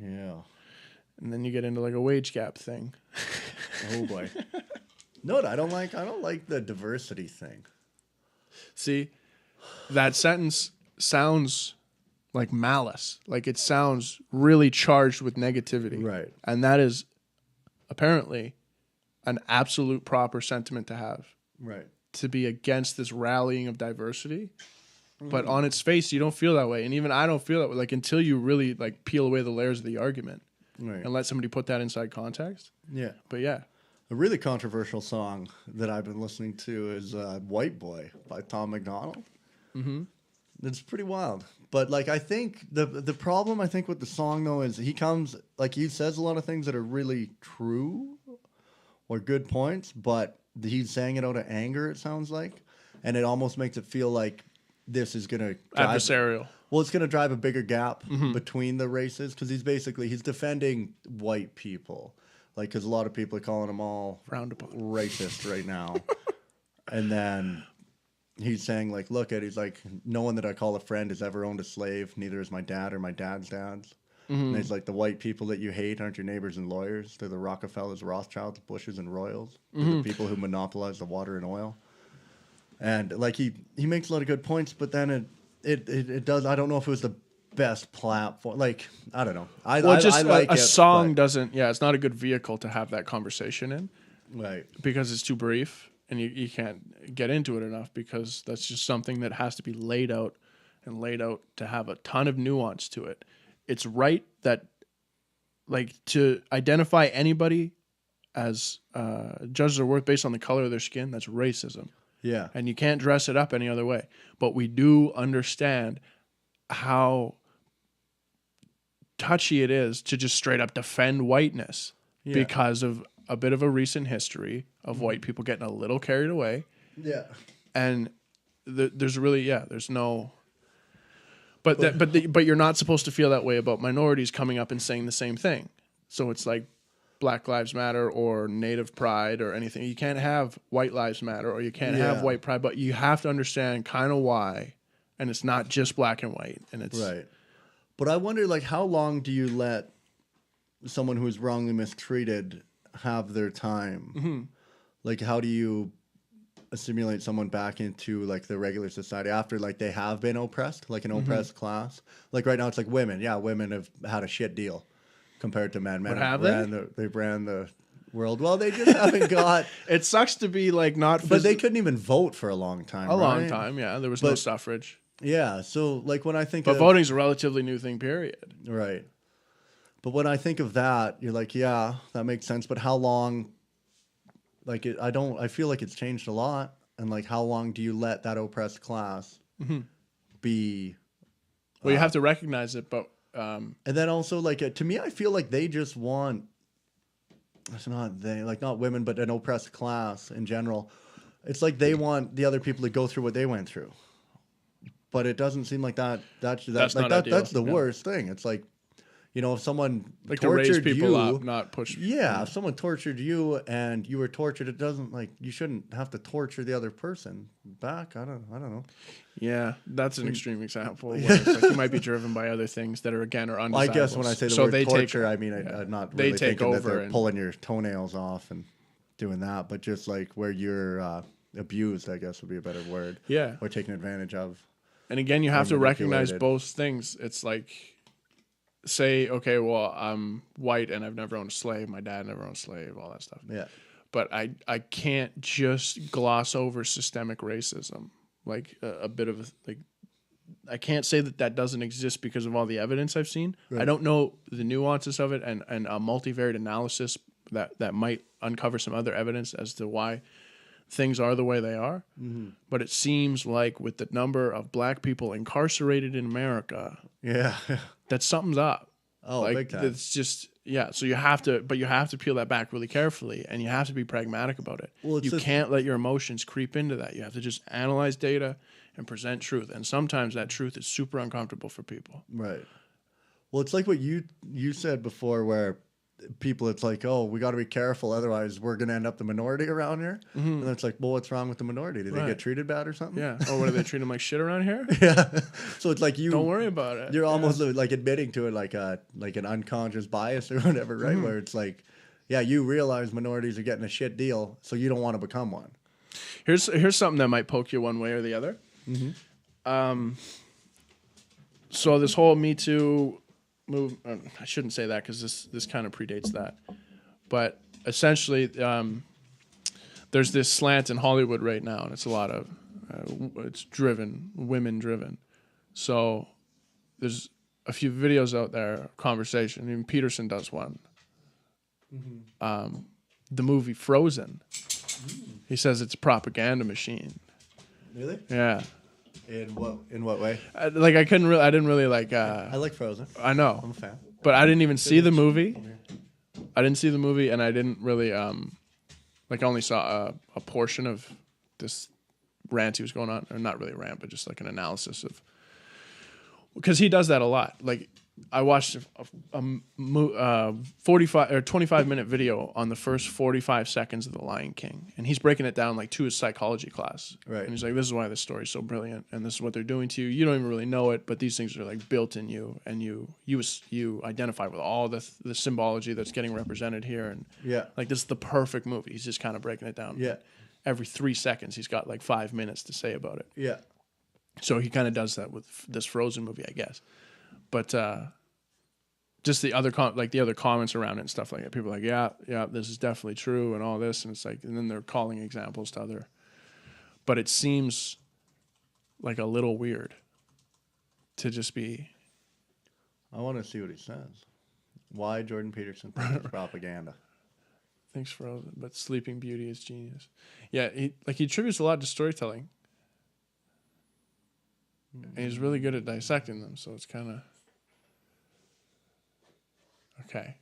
Yeah. And then you get into like a wage gap thing. Oh boy. No, I don't like the diversity thing. See, that sentence sounds like malice. Like it sounds really charged with negativity. Right. And that is apparently an absolute proper sentiment to have. Right. To be against this rallying of diversity. But on its face, you don't feel that way. And even I don't feel that way. Like until you really like peel away the layers of the argument and let somebody put that inside context. Yeah. But yeah. A really controversial song that I've been listening to is White Boy by Tom McDonald. Mm-hmm. It's pretty wild. But like I think the problem I think with the song though is he says a lot of things that are really true or good points, but he's saying it out of anger, it sounds like. And it almost makes it feel like this is going to adversarial. Well, it's going to drive a bigger gap between the races because he's defending white people. Like, because a lot of people are calling them all frowned upon racist right now. And then he's saying, like, he's like, no one that I call a friend has ever owned a slave. Neither is my dad or my dad's dads. And he's like, the white people that you hate aren't your neighbors and lawyers. They're the Rockefellers, Rothschilds, Bushes, and Royals. They're the people who monopolize the water and oil. And like he makes a lot of good points, but then it does. I don't know if it was the best platform. Like I don't know. I like a song doesn't. Yeah, it's not a good vehicle to have that conversation in, right? Because it's too brief and you can't get into it enough because that's just something that has to be laid out to have a ton of nuance to it. It's right that like to identify anybody as judges their worth based on the color of their skin. That's racism. Yeah. And you can't dress it up any other way. But we do understand how touchy it is to just straight up defend whiteness because of a bit of a recent history of white people getting a little carried away. Yeah. And there's really, there's no... But you're not supposed to feel that way about minorities coming up and saying the same thing. So it's like Black Lives Matter or Native Pride or anything. You can't have White Lives Matter or you can't have White Pride, but you have to understand kind of why. And it's not just black and white. And it's right. But I wonder, like, how long do you let someone who's wrongly mistreated have their time? Mm-hmm. Like, how do you assimilate someone back into like the regular society after like they have been oppressed, like an oppressed class? Like right now, it's like women. Yeah, women have had a shit deal compared to men. Men have they ran the world. Well, they just haven't got. It sucks to be like not, but they couldn't even vote for a long time. Long time, yeah. There was no suffrage. Yeah, so like when I think, but voting's a relatively new thing. Period. Right. But when I think of that, you're like, yeah, that makes sense. But how long? Like I feel like it's changed a lot. And like, how long do you let that oppressed class be? Well, you have to recognize it, but and then also like to me, I feel like they just want. It's not they, like not women, but an oppressed class in general. It's like they want the other people to go through what they went through. But it doesn't seem like that. That's the worst thing. It's like, you know, if someone like tortured to raise people you, up, not push. Yeah, if someone tortured you and you were tortured, it doesn't like you shouldn't have to torture the other person back. I don't know. Yeah, that's an extreme example. Where it's like you might be driven by other things that are again or undesirable. I guess when I say the word torture, I mean I'm not really thinking that they're pulling your toenails off and doing that, but just like where you're abused, I guess would be a better word. Yeah, or taken advantage of. And again, you have to recognize both things. It's like, say, okay, well, I'm white and I've never owned a slave. My dad never owned a slave, all that stuff. Yeah. But I can't just gloss over systemic racism. Like a bit of like, I can't say that doesn't exist because of all the evidence I've seen. Right. I don't know the nuances of it and a multivariate analysis that might uncover some other evidence as to why things are the way they are. Mm-hmm. But it seems like with the number of black people incarcerated in America, that something's up. Oh, like, big time. It's just, so you have to peel that back really carefully, and you have to be pragmatic about it. Well, you can't let your emotions creep into that. You have to just analyze data and present truth. And sometimes that truth is super uncomfortable for people. Right. Well, it's like what you said before, where people, it's like, oh, we got to be careful, otherwise we're going to end up the minority around here. Mm-hmm. And it's like, well, what's wrong with the minority? Do they get treated bad or something? Yeah. Oh, what, do they treat them like shit around here? Yeah. So it's like don't worry about it. You're almost like admitting to it, like an unconscious bias or whatever, right? Mm-hmm. Where it's like, yeah, you realize minorities are getting a shit deal, so you don't want to become one. Here's something that might poke you one way or the other. Mm-hmm. So this whole Me Too move, I shouldn't say that because this kind of predates that, but essentially there's this slant in Hollywood right now, and it's a lot of it's women driven. So there's a few videos out there, conversation. Even Peterson does one. Mm-hmm. The movie Frozen. He says it's a propaganda machine. Really? Yeah. In what way? I didn't really like. I like Frozen. I know. I'm a fan. But I didn't even see the movie. I didn't see the movie, and I didn't really I only saw a portion of this rant he was going on, or not really a rant, but just like an analysis of, because he does that a lot. Like, I watched a 45 or 25-minute video on the first 45 seconds of The Lion King, and he's breaking it down like to his psychology class. Right. And he's like, this is why this story's so brilliant, and this is what they're doing to you. You don't even really know it, but these things are like built in you, and you identify with all the symbology that's getting represented here, and like, this is the perfect movie. He's just kind of breaking it down. Yeah. Every 3 seconds, he's got like 5 minutes to say about it. Yeah. So he kind of does that with this Frozen movie, I guess. But just the other comments around it and stuff like that. People are like, yeah, this is definitely true and all this, and it's like, and then they're calling examples to other. But it seems like a little weird to just be. I want to see what he says. Why Jordan Peterson thinks it's propaganda? Thanks for, but Sleeping Beauty is genius. Yeah, he attributes a lot to storytelling. And he's really good at dissecting them, so it's kind of okay.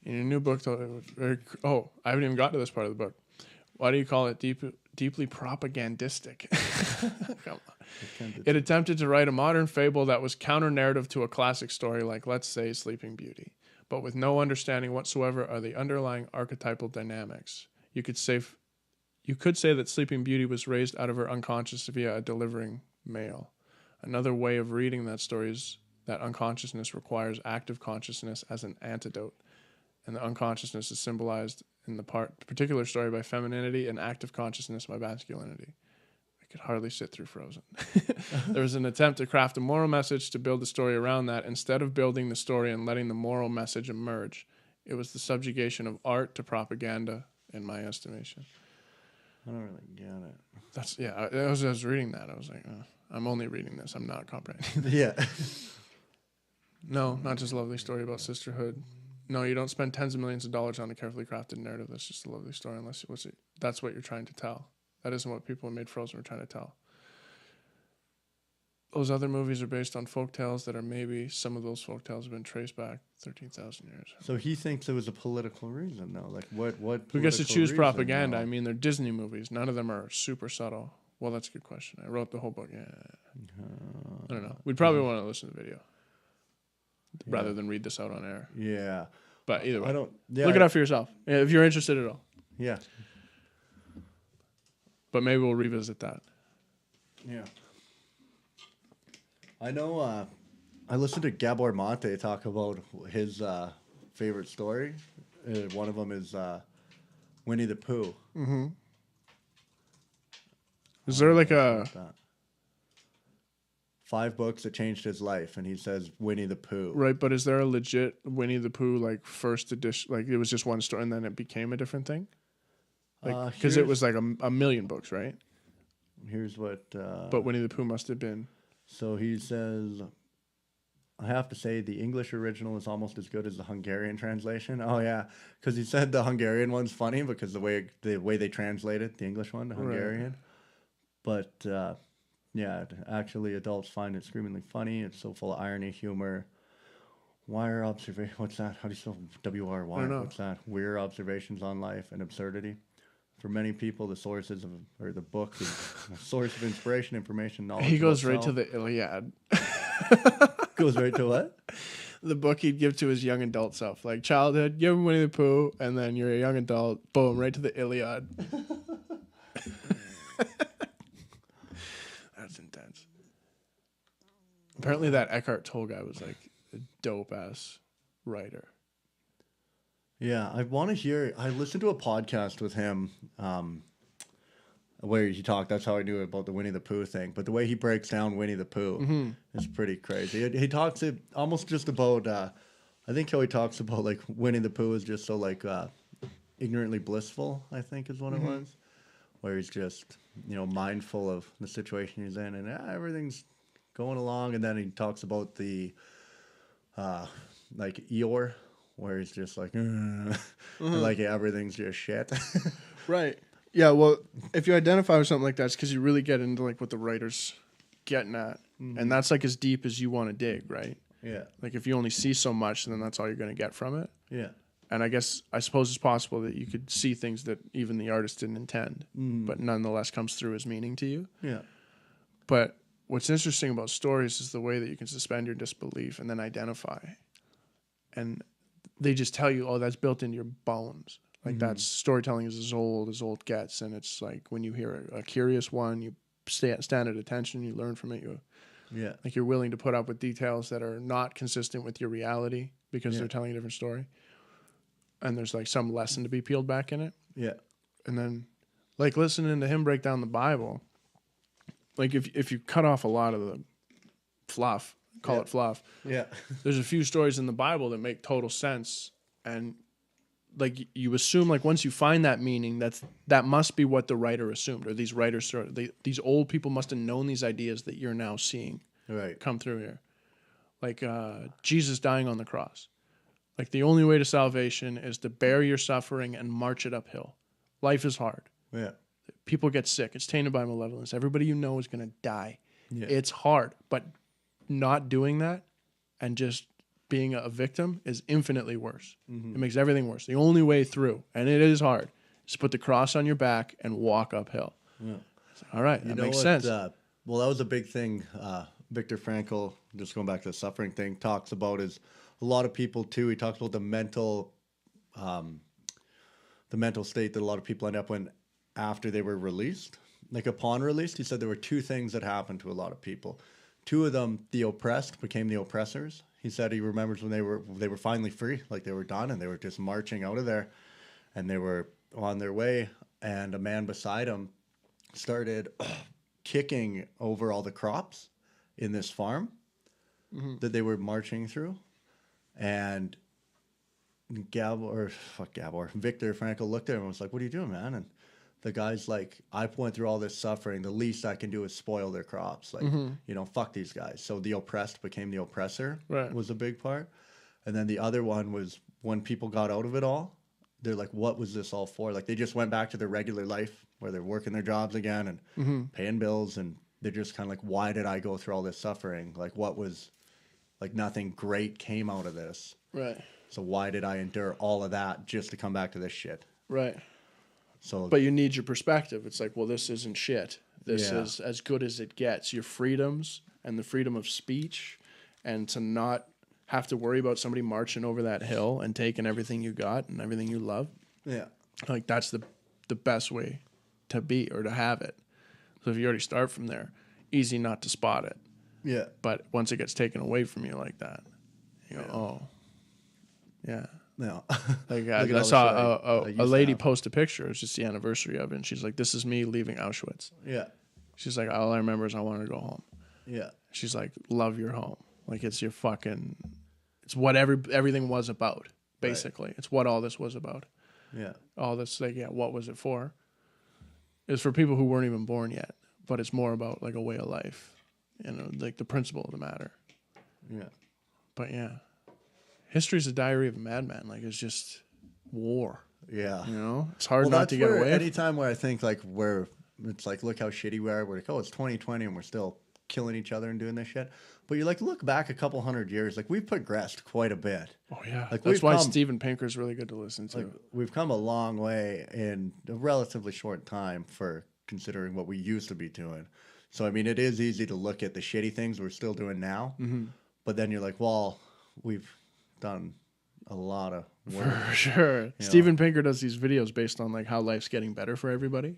In your new book, I haven't even got to this part of the book. Why do you call it deeply propagandistic? Come on. It attempted to write a modern fable that was counter-narrative to a classic story like, let's say, Sleeping Beauty, but with no understanding whatsoever of the underlying archetypal dynamics. You could say that Sleeping Beauty was raised out of her unconscious via a delivering male. Another way of reading that story is that unconsciousness requires active consciousness as an antidote, and the unconsciousness is symbolized in the particular story by femininity and active consciousness by masculinity. I could hardly sit through Frozen. There was an attempt to craft a moral message to build the story around that. Instead of building the story and letting the moral message emerge, it was the subjugation of art to propaganda, in my estimation. I don't really get it. That's I was reading that. I was like, I'm only reading this. I'm not comprehending. Yeah. No, not just a lovely story about sisterhood. No, you don't spend tens of millions of dollars on a carefully crafted narrative. That's just a lovely story, unless that's what you're trying to tell. That isn't what people who made Frozen were trying to tell. Those other movies are based on folktales that are maybe some of those folktales have been traced back 13,000 years. So he thinks it was a political reason, though. Like what? Who gets to choose propaganda? I mean, they're Disney movies. None of them are super subtle. Well, that's a good question. I wrote the whole book. Yeah. I don't know. We'd probably want to listen to the video rather than read this out on air. Yeah. But either way, look it up for yourself if you're interested at all. Yeah. But maybe we'll revisit that. Yeah. I know. I listened to Gabor Mate talk about his favorite story. One of them is Winnie the Pooh. Mm-hmm. Is there like a 5 books that changed his life, and he says Winnie the Pooh. Right, but is there a legit Winnie the Pooh like first edition? Like it was just one story, and then it became a different thing. Like because it was like a million books, right? Here's what. But Winnie the Pooh must have been. So he says, I have to say the English original is almost as good as the Hungarian translation. Oh yeah, because he said the Hungarian one's funny because the way they translated the English one to Hungarian. Right. But yeah, actually, adults find it screamingly funny. It's so full of irony, humor. Wire observation. What's that? How do you spell WRY? What's that? Weird observations on life and absurdity. For many people, the book is a source of inspiration, information, knowledge. He goes right to the Iliad. Goes right to what? The book he'd give to his young adult self. Like childhood, give him Winnie the Pooh, and then you're a young adult, boom, right to the Iliad. That's intense. Apparently that Eckhart Tolle guy was like a dope-ass writer. Yeah, I want to hear... I listened to a podcast with him where he talked... That's how I knew about the Winnie the Pooh thing. But the way he breaks down Winnie the Pooh is pretty crazy. He talks almost just about... I think how he talks about like Winnie the Pooh is just so like ignorantly blissful, I think is what it was. Where he's just, mindful of the situation he's in and everything's going along. And then he talks about the like Eeyore, where he's just like, like everything's just shit. Right. Yeah, well, if you identify with something like that, it's because you really get into like what the writer's getting at. And that's like as deep as you want to dig, right? Yeah. Like if you only see so much, then that's all you're going to get from it. Yeah. And I suppose it's possible that you could see things that even the artist didn't intend, but nonetheless comes through as meaning to you. Yeah. But what's interesting about stories is the way that you can suspend your disbelief and then identify. And they just tell you, oh, that's built into your bones. Like that's storytelling is as old gets. And it's like when you hear a curious one, you stand at attention, you learn from it. Like you're willing to put up with details that are not consistent with your reality because they're telling a different story. And there's like some lesson to be peeled back in it. Yeah. And then like listening to him break down the Bible, like if you cut off a lot of the fluff, call it fluff. Yeah. There's a few stories in the Bible that make total sense. And like you assume like once you find that meaning, that must be what the writer assumed, or these writers, these old people must have known these ideas that you're now seeing come through here. Like Jesus dying on the cross. Like the only way to salvation is to bear your suffering and march it uphill. Life is hard. Yeah. People get sick. It's tainted by malevolence. Everybody you know is going to die. Yeah. It's hard, but not doing that and just being a victim is infinitely worse. It makes everything worse. The only way through, and it is hard, is to put the cross on your back and walk uphill. Yeah. All right, that makes sense. Well, that was a big thing. Viktor Frankl, just going back to the suffering thing, talks about is a lot of people too. He talks about the mental state that a lot of people end up in after they were released. Like upon release, he said there were two things that happened to a lot of people. Two of them, the oppressed became the oppressors. He said he remembers when they were finally free, like they were done and they were just marching out of there and they were on their way. And a man beside him started kicking over all the crops in this farm that they were marching through. And Viktor Frankl looked at him and was like, "What are you doing, man?" And the guy's like, "I went through all this suffering. The least I can do is spoil their crops. Like, fuck these guys." So the oppressed became the oppressor was a big part. And then the other one was when people got out of it all, they're like, what was this all for? Like they just went back to their regular life where they're working their jobs again and paying bills. And they're just kind of like, why did I go through all this suffering? Like what was, like nothing great came out of this. Right. So why did I endure all of that just to come back to this shit? Right. So, but you need your perspective. It's like, well, this isn't shit. This is as good as it gets. Your freedoms and the freedom of speech, and to not have to worry about somebody marching over that hill and taking everything you got and everything you love. Yeah. Like that's the best way to be or to have it. So if you already start from there, easy not to spot it. Yeah. But once it gets taken away from you like that, you go, oh, yeah. No. Like I saw a lady post a picture. It was just the anniversary of it. And she's like, "This is me leaving Auschwitz." Yeah. She's like, "All I remember is I wanted to go home." Yeah. She's like, "Love your home. Like it's your fucking, it's what everything was about, basically. Right. It's what all this was about." Yeah. All this, like, what was it for? It's for people who weren't even born yet. But it's more about like a way of life. Like the principle of the matter. Yeah. But yeah, history's a diary of a madman. Like, it's just war. Yeah. You know, it's hard not to get away. Anytime where I think like it's like, look how shitty we are. We're like, oh, it's 2020 and we're still killing each other and doing this shit. But you like look back a couple hundred years, like we've progressed quite a bit. Oh yeah, like that's why Steven Pinker's really good to listen to. Like, we've come a long way in a relatively short time for considering what we used to be doing. So I mean, it is easy to look at the shitty things we're still doing now, but then you're like, well, we've done a lot of work. For sure. Steven Pinker does these videos based on like how life's getting better for everybody,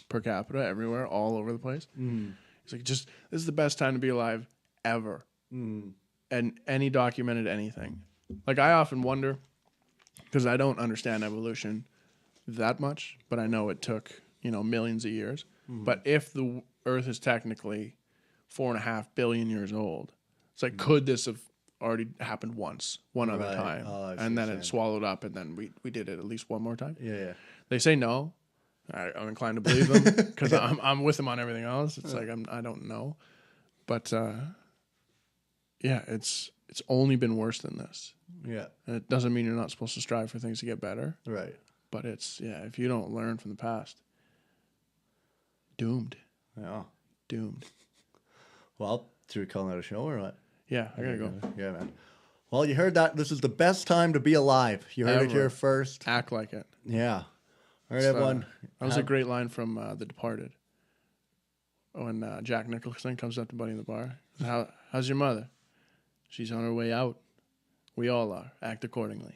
per capita, everywhere, all over the place. He's like, this is the best time to be alive ever. And any documented anything. Like, I often wonder, because I don't understand evolution that much, but I know it took, millions of years. But if the Earth is technically 4.5 billion years old, it's like, could this have already happened once, one other time, and then it swallowed up, and then we did it at least one more time? Yeah. They say no. I'm inclined to believe them because I'm with them on everything else. It's like I don't know, but yeah, it's only been worse than this. Yeah, and it doesn't mean you're not supposed to strive for things to get better. Right. But it's if you don't learn from the past, doomed. Yeah, doomed. Well, should we call that a show or what? Yeah, I gotta go. Yeah, man. Well, you heard that. This is the best time to be alive. You heard it here first. Act like it. Yeah. All right, everyone. That was a great line from The Departed. When Jack Nicholson comes up to Buddy in the bar. How's your mother? She's on her way out. We all are. Act accordingly.